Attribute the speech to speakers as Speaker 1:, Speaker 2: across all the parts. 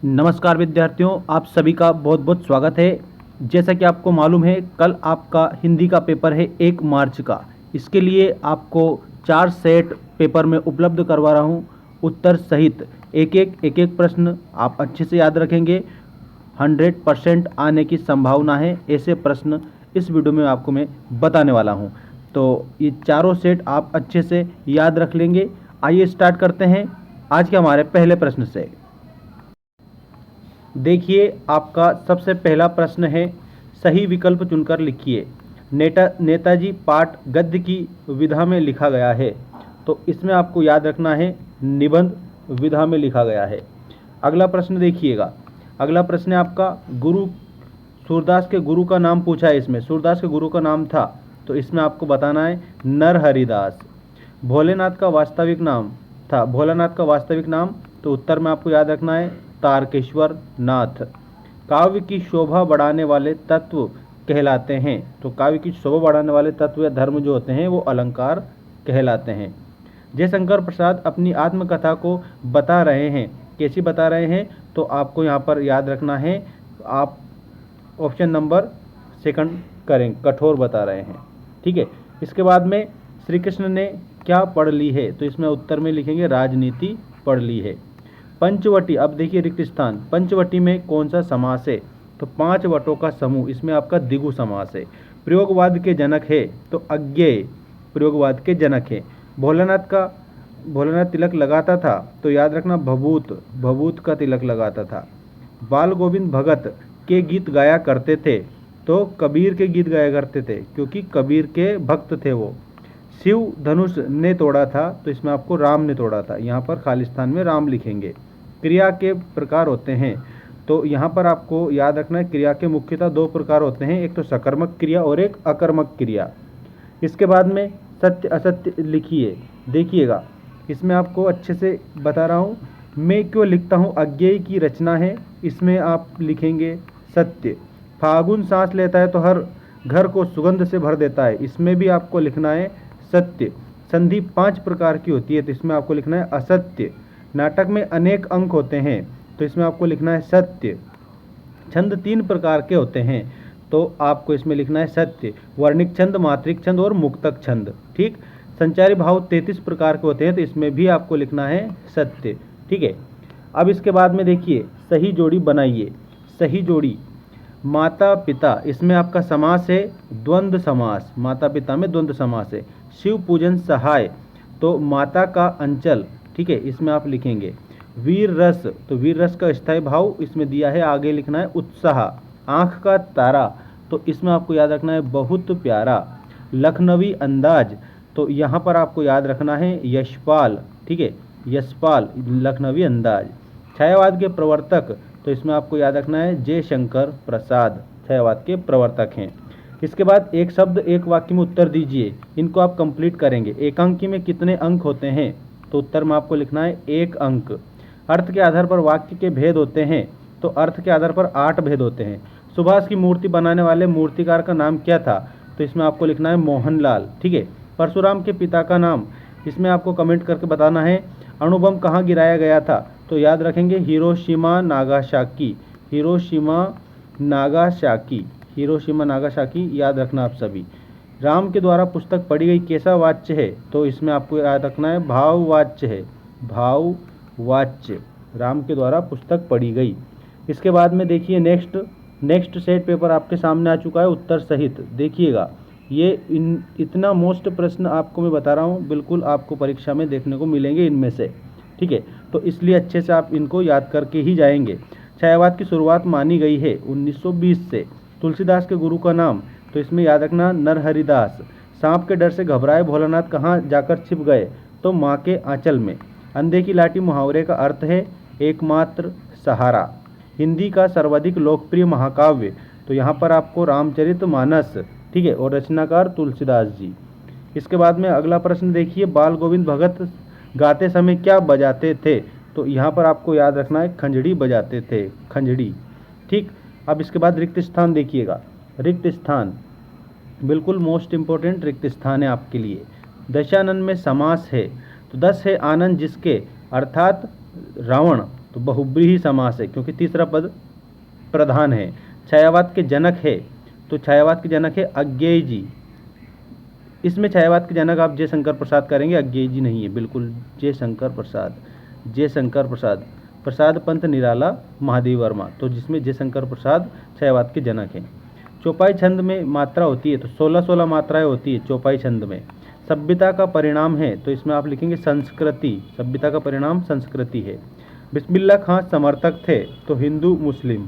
Speaker 1: नमस्कार विद्यार्थियों, आप सभी का बहुत बहुत स्वागत है। जैसा कि आपको मालूम है, कल आपका हिंदी का पेपर है 1 मार्च का। इसके लिए आपको 4 सेट पेपर में उपलब्ध करवा रहा हूं, उत्तर सहित एक एक प्रश्न आप अच्छे से याद रखेंगे। 100% आने की संभावना है, ऐसे प्रश्न इस वीडियो में आपको मैं बताने वाला हूं। तो ये चारों सेट आप अच्छे से याद रख लेंगे। आइए स्टार्ट करते हैं आज के हमारे पहले प्रश्न से। देखिए, आपका सबसे पहला प्रश्न है, सही विकल्प चुनकर लिखिए। नेताजी पाठ गद्य की विधा में लिखा गया है, तो इसमें आपको याद रखना है निबंध विधा में लिखा गया है। अगला प्रश्न देखिएगा। अगला प्रश्न है आपका, गुरु सूरदास के गुरु का नाम पूछा है। इसमें सूरदास के गुरु का नाम था, तो इसमें आपको बताना है नरहरिदास। भोलेनाथ का वास्तविक नाम था, भोलानाथ का वास्तविक नाम, तो उत्तर में आपको याद रखना है तारकेश्वर नाथ। काव्य की शोभा बढ़ाने वाले तत्व कहलाते हैं, तो काव्य की शोभा बढ़ाने वाले तत्व या धर्म जो होते हैं वो अलंकार कहलाते हैं। जयशंकर प्रसाद अपनी आत्मकथा को बता रहे हैं, कैसी बता रहे हैं, तो आपको यहाँ पर याद रखना है, आप ऑप्शन नंबर सेकंड करें, कठोर बता रहे हैं। ठीक है। इसके बाद में श्री कृष्ण ने क्या पढ़ ली है, तो इसमें उत्तर में लिखेंगे राजनीति पढ़ ली है। पंचवटी, अब देखिए रिक्त स्थान, पंचवटी में कौन सा समास है, तो 5 वटों का समूह, इसमें आपका द्विगु समास है। प्रयोगवाद के जनक है, तो अज्ञेय प्रयोगवाद के जनक है। भोलानाथ तिलक लगाता था, तो याद रखना भभूत का तिलक लगाता था। बाल गोविंद भगत के गीत गाया करते थे, तो कबीर के गीत गाया करते थे, क्योंकि कबीर के भक्त थे वो। शिव धनुष ने तोड़ा था, तो इसमें आपको राम ने तोड़ा था, यहाँ पर खालिस्तान में राम लिखेंगे। क्रिया के प्रकार होते हैं, तो यहाँ पर आपको याद रखना है क्रिया के मुख्यतः 2 प्रकार होते हैं, एक तो सकर्मक क्रिया और एक अकर्मक क्रिया। इसके बाद में सत्य असत्य लिखिए। देखिएगा, इसमें आपको अच्छे से बता रहा हूँ, मैं क्यों लिखता हूँ अज्ञेय की रचना है, इसमें आप लिखेंगे सत्य। फागुन सांस लेता है तो हर घर को सुगंध से भर देता है, इसमें भी आपको लिखना है सत्य। संधि 5 प्रकार की होती है, तो इसमें आपको लिखना है असत्य। नाटक में अनेक अंक होते हैं, तो इसमें आपको लिखना है सत्य। छंद 3 प्रकार के होते हैं, तो आपको इसमें लिखना है सत्य। वर्णिक छंद, मात्रिक छंद और मुक्तक छंद। ठीक। संचारी भाव 33 प्रकार के होते हैं, तो इसमें भी आपको लिखना है सत्य। ठीक है। अब इसके बाद में देखिए, सही जोड़ी बनाइए। सही जोड़ी, माता पिता, इसमें आपका समास है द्वंद्व समास, माता पिता में द्वंद्व समास है। शिव पूजन सहाय, तो माता का अंचल, ठीक है, इसमें आप लिखेंगे। वीर रस, तो वीर रस का स्थायी भाव इसमें दिया है, आगे लिखना है उत्साह। आंख का तारा, तो इसमें आपको याद रखना है बहुत प्यारा। लखनवी अंदाज, तो यहाँ पर आपको याद रखना है यशपाल, ठीक है, यशपाल लखनवी अंदाज। छायावाद के प्रवर्तक, तो इसमें आपको याद रखना है जयशंकर प्रसाद छायावाद के प्रवर्तक हैं। इसके बाद एक शब्द एक वाक्य में उत्तर दीजिए, इनको आप कंप्लीट करेंगे। एकांकी में कितने अंक होते हैं, तो उत्तर में आपको लिखना है 1 अंक। अर्थ के आधार पर वाक्य के भेद होते हैं, तो अर्थ के आधार पर 8 भेद होते हैं। सुभाष की मूर्ति बनाने वाले मूर्तिकार का नाम क्या था, तो इसमें आपको लिखना है मोहनलाल। ठीक है। परशुराम के पिता का नाम, इसमें आपको कमेंट करके बताना है। अणुबम कहाँ गिराया गया था, तो याद रखेंगे Hiroshima Nagasaki, Hiroshima Nagasaki, Hiroshima Nagasaki याद रखना आप सभी। राम के द्वारा पुस्तक पढ़ी गई कैसा वाच्य है, तो इसमें आपको याद रखना है भाववाच्य है, भाववाच्य, राम के द्वारा पुस्तक पढ़ी गई। इसके बाद में देखिए नेक्स्ट सेट पेपर आपके सामने आ चुका है उत्तर सहित। देखिएगा, ये इतना मोस्ट प्रश्न आपको मैं बता रहा हूँ, बिल्कुल आपको परीक्षा में देखने को मिलेंगे इनमें से। ठीक है, तो इसलिए अच्छे से आप इनको याद करके ही जाएंगे। छायावाद की शुरुआत मानी गई है 1920 से। तुलसीदास के गुरु का नाम, तो इसमें याद रखना नरहरिदास। सांप के डर से घबराए भोलानाथ कहाँ जाकर छिप गए, तो माँ के आंचल में। अंधे की लाठी मुहावरे का अर्थ है एकमात्र सहारा। हिंदी का सर्वाधिक लोकप्रिय महाकाव्य, तो यहाँ पर आपको रामचरितमानस, ठीक है, और रचनाकार तुलसीदास जी। इसके बाद में अगला प्रश्न देखिए, बाल गोविंद भगत गाते समय क्या बजाते थे, तो यहाँ पर आपको याद रखना है खंजड़ी बजाते थे, खंजड़ी। ठीक। अब इसके बाद रिक्त स्थान देखिएगा। रिक्त स्थान बिल्कुल मोस्ट इंपॉर्टेंट रिक्त स्थान है आपके लिए। दशानन में समास है, तो 10 है आनंद जिसके, अर्थात रावण, तो बहुब्रीहि समास है क्योंकि तीसरा पद प्रधान है। छायावाद के जनक है, तो छायावाद के जनक है अज्ञेय जी। इसमें छायावाद के जनक आप जयशंकर प्रसाद करेंगे, अज्ञेय जी नहीं है, बिल्कुल जयशंकर प्रसाद, जयशंकर प्रसाद, प्रसाद पंत निराला महादेव वर्मा, तो जिसमें जयशंकर प्रसाद छायावाद के जनक हैं। चौपाई छंद में मात्रा होती है तो 16-16 मात्राएं होती है चौपाई छंद में। सभ्यता का परिणाम है तो इसमें आप लिखेंगे संस्कृति, सभ्यता का परिणाम संस्कृति है। बिस्मिल्लाह खां समर्थक थे तो हिंदू मुस्लिम।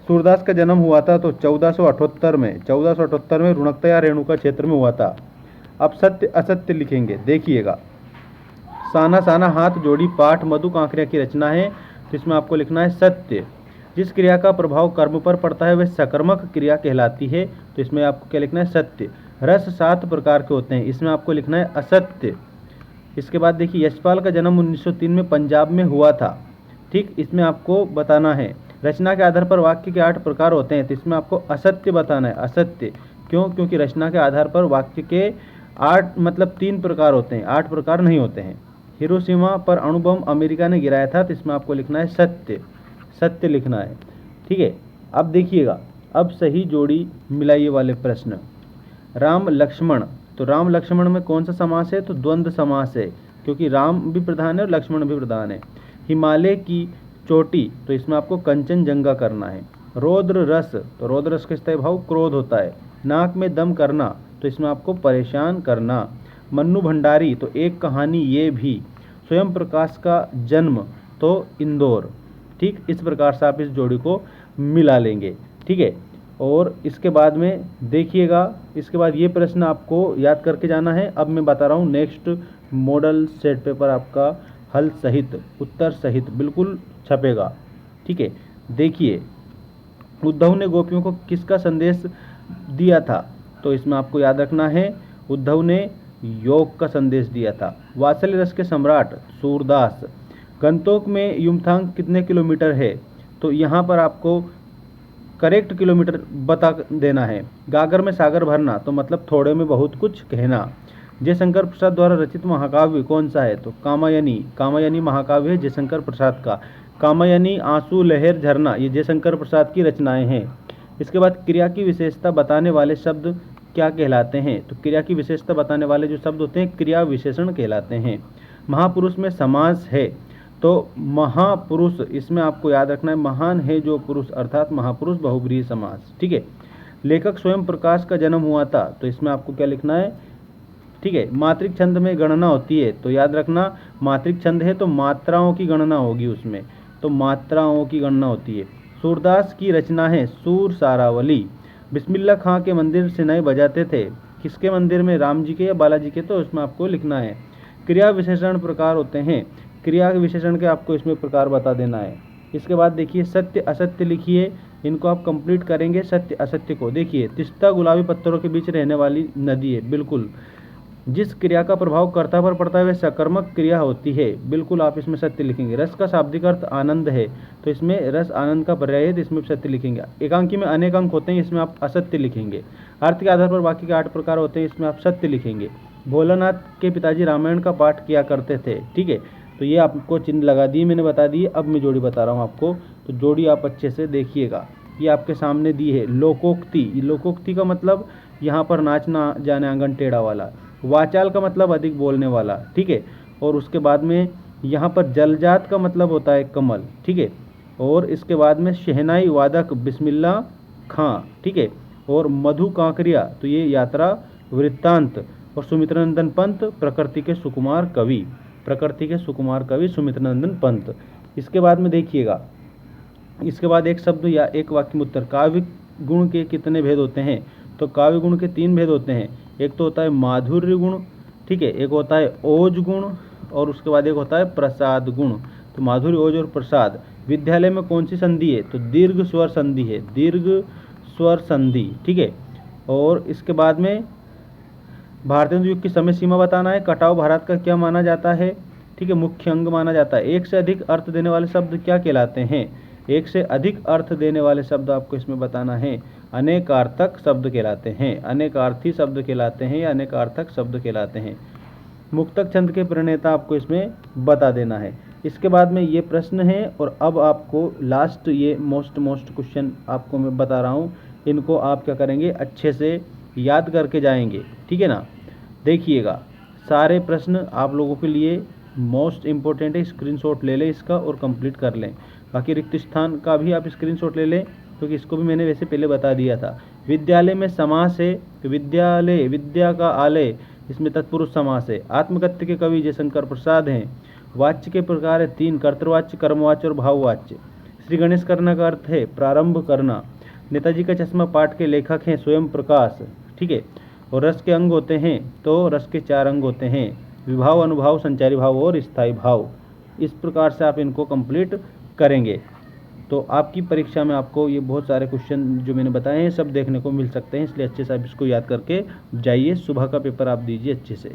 Speaker 1: सूरदास का जन्म हुआ था तो 1478 में, 1478 में रुणकता रेणुका क्षेत्र में हुआ था। अब सत्य असत्य लिखेंगे, देखिएगा। साना साना हाथ जोड़ी पाठ मधु कांकरिया की रचना है तो इसमें आपको लिखना है सत्य। जिस क्रिया का प्रभाव कर्म पर पड़ता है वह सकर्मक क्रिया कहलाती है तो इसमें आपको क्या लिखना है सत्य। रस 7 प्रकार के होते हैं, इसमें आपको लिखना है असत्य। इसके बाद देखिए यशपाल का जन्म 1903 में पंजाब में हुआ था, ठीक, इसमें आपको बताना है। रचना के आधार पर वाक्य के 8 प्रकार होते हैं तो इसमें आपको असत्य बताना है, असत्य। क्यों? क्योंकि रचना के आधार पर वाक्य के 8 मतलब 3 प्रकार होते हैं, 8 प्रकार नहीं होते हैं। हिरोशिमा पर अणु बम अमेरिका ने गिराया था तो इसमें आपको लिखना है सत्य, सत्य लिखना है, ठीक है। अब देखिएगा, अब सही जोड़ी मिलाइए वाले प्रश्न। राम लक्ष्मण, तो राम लक्ष्मण में कौन सा समास है? तो द्वंद्व समास है क्योंकि राम भी प्रधान है और लक्ष्मण भी प्रधान है। हिमालय की चोटी, तो इसमें आपको कंचनजंगा करना है। रौद्र रस, तो रौद्र रस का स्थायी भाव क्रोध होता है। नाक में दम करना, तो इसमें आपको परेशान करना। मन्नू भंडारी, तो एक कहानी ये भी। स्वयं प्रकाश का जन्म, तो इंदौर, ठीक। इस प्रकार से आप इस जोड़ी को मिला लेंगे, ठीक है। और इसके बाद में देखिएगा, इसके बाद ये प्रश्न आपको याद करके जाना है। अब मैं बता रहा हूँ नेक्स्ट मॉडल सेट पेपर आपका हल सहित, उत्तर सहित बिल्कुल छपेगा, ठीक है। देखिए, उद्धव ने गोपियों को किसका संदेश दिया था? तो इसमें आपको याद रखना है उद्धव ने योग का संदेश दिया था। वात्सल्य रस के सम्राट सूरदास। गंतोक में युमथांग कितने किलोमीटर है? तो यहाँ पर आपको करेक्ट किलोमीटर बता देना है। गागर में सागर भरना, तो मतलब थोड़े में बहुत कुछ कहना। जयशंकर प्रसाद द्वारा रचित महाकाव्य कौन सा है? तो कामायनी, कामायनी महाकाव्य है जयशंकर प्रसाद का। कामायनी, आंसू, लहर, झरना, ये जयशंकर प्रसाद की रचनाएं हैं। इसके बाद क्रिया की विशेषता बताने वाले शब्द क्या कहलाते हैं? तो क्रिया की विशेषता बताने वाले जो शब्द होते हैं क्रिया विशेषण कहलाते हैं। महापुरुष में समास है तो महापुरुष, इसमें आपको याद रखना है महान है जो पुरुष, अर्थात महापुरुष बहुब्रीहि समास, ठीक है। लेखक स्वयं प्रकाश का जन्म हुआ था तो इसमें आपको क्या लिखना है, ठीक है। मात्रिक छंद में गणना होती है तो याद रखना मात्रिक छंद है तो मात्राओं की गणना होगी उसमें, तो मात्राओं की गणना होती है। सूरदास की रचना है सूर सारावली। बिस्मिल्लाह खां के मंदिर सिनाई बजाते थे, किसके मंदिर में? राम जी के या बालाजी के? तो इसमें आपको लिखना है। क्रिया विशेषण प्रकार होते हैं, क्रिया के विशेषण के आपको इसमें प्रकार बता देना है। इसके बाद देखिए सत्य असत्य लिखिए, इनको आप कंप्लीट करेंगे। सत्य असत्य को देखिए, तिस्ता गुलाबी पत्थरों के बीच रहने वाली नदी है, बिल्कुल। जिस क्रिया का प्रभाव कर्ता पर पड़ता है वह सकर्मक क्रिया होती है, बिल्कुल आप इसमें सत्य लिखेंगे। रस का शाब्दिक अर्थ आनंद है तो इसमें रस आनंद का पर्याय है तो इसमें सत्य लिखेंगे। एकांकी में अनेक अंक होते हैं, इसमें आप असत्य लिखेंगे। अर्थ के आधार पर वाक्य के 8 प्रकार होते हैं, इसमें आप सत्य लिखेंगे। भोलानाथ के पिताजी रामायण का पाठ किया करते थे, ठीक है, तो ये आपको चिन्ह लगा दिए, मैंने बता दी। अब मैं जोड़ी बता रहा हूँ आपको, तो जोड़ी आप अच्छे से देखिएगा। ये आपके सामने दी है लोकोक्ति। लोकोक्ति का मतलब यहाँ पर नाचना जाने आंगन टेढ़ा वाला। वाचाल का मतलब अधिक बोलने वाला, ठीक है। और उसके बाद में यहाँ पर जलजात का मतलब होता है कमल, ठीक है। और इसके बाद में शहनाई वादक बिस्मिल्लाह खां, ठीक है। और मधु कांकरिया, तो ये यात्रा वृत्तांत। और सुमित्रानंदन पंत प्रकृति के सुकुमार कवि, प्रकृति के सुकुमार कवि सुमित्रानंदन पंत। इसके बाद में देखिएगा, इसके बाद एक शब्द या एक वाक्य में उत्तर। काव्य गुण के कितने भेद होते हैं? तो काव्य गुण के 3 भेद होते हैं। एक तो होता है माधुर्य गुण, ठीक है, एक होता है ओज गुण और उसके बाद एक होता है प्रसाद गुण। तो माधुर्य, ओज और प्रसाद। विद्यालय में कौन सी संधि है? तो दीर्घ स्वर संधि है, दीर्घ स्वर संधि, ठीक है। और इसके बाद में भारतीय युग की समय सीमा बताना है। कटाव भारत का क्या माना जाता है? ठीक है, मुख्य अंग माना जाता है। एक से अधिक अर्थ देने वाले शब्द क्या कहलाते हैं? एक से अधिक अर्थ देने वाले शब्द आपको इसमें बताना है। अनेकार्थक शब्द कहलाते हैं, अनेकार्थी शब्द कहलाते हैं या अनेकार्थक शब्द कहलाते हैं। मुक्तक छंद के प्रणेता आपको इसमें बता देना है। इसके बाद में ये प्रश्न है और अब आपको लास्ट ये मोस्ट क्वेश्चन आपको मैं बता रहा हूँ, इनको आप क्या करेंगे, अच्छे से याद करके जाएंगे, ठीक है ना। देखिएगा, सारे प्रश्न आप लोगों के लिए मोस्ट इम्पोर्टेंट है, स्क्रीनशॉट ले लें इसका और कंप्लीट कर लें। बाकी रिक्त स्थान का भी आप स्क्रीनशॉट ले लें, क्योंकि इसको भी मैंने वैसे पहले बता दिया था। विद्यालय में समास है, विद्यालय, विद्या का आलय, इसमें तत्पुरुष समास है। आत्मकथ्य के कवि जयशंकर प्रसाद हैं। वाच्य के प्रकार है 3, कर्तृवाच्य, कर्मवाच्य और भाववाच्य। श्री गणेश करना का अर्थ है प्रारंभ करना। नेताजी का चश्मा पाठ के लेखक हैं स्वयं प्रकाश, ठीक है। और रस के अंग होते हैं, तो रस के 4 अंग होते हैं, विभाव, अनुभाव, संचारी भाव और स्थायी भाव। इस प्रकार से आप इनको कंप्लीट करेंगे तो आपकी परीक्षा में आपको ये बहुत सारे क्वेश्चन जो मैंने बताए हैं सब देखने को मिल सकते हैं, इसलिए अच्छे से आप इसको याद करके जाइए। सुबह का पेपर आप दीजिए अच्छे से।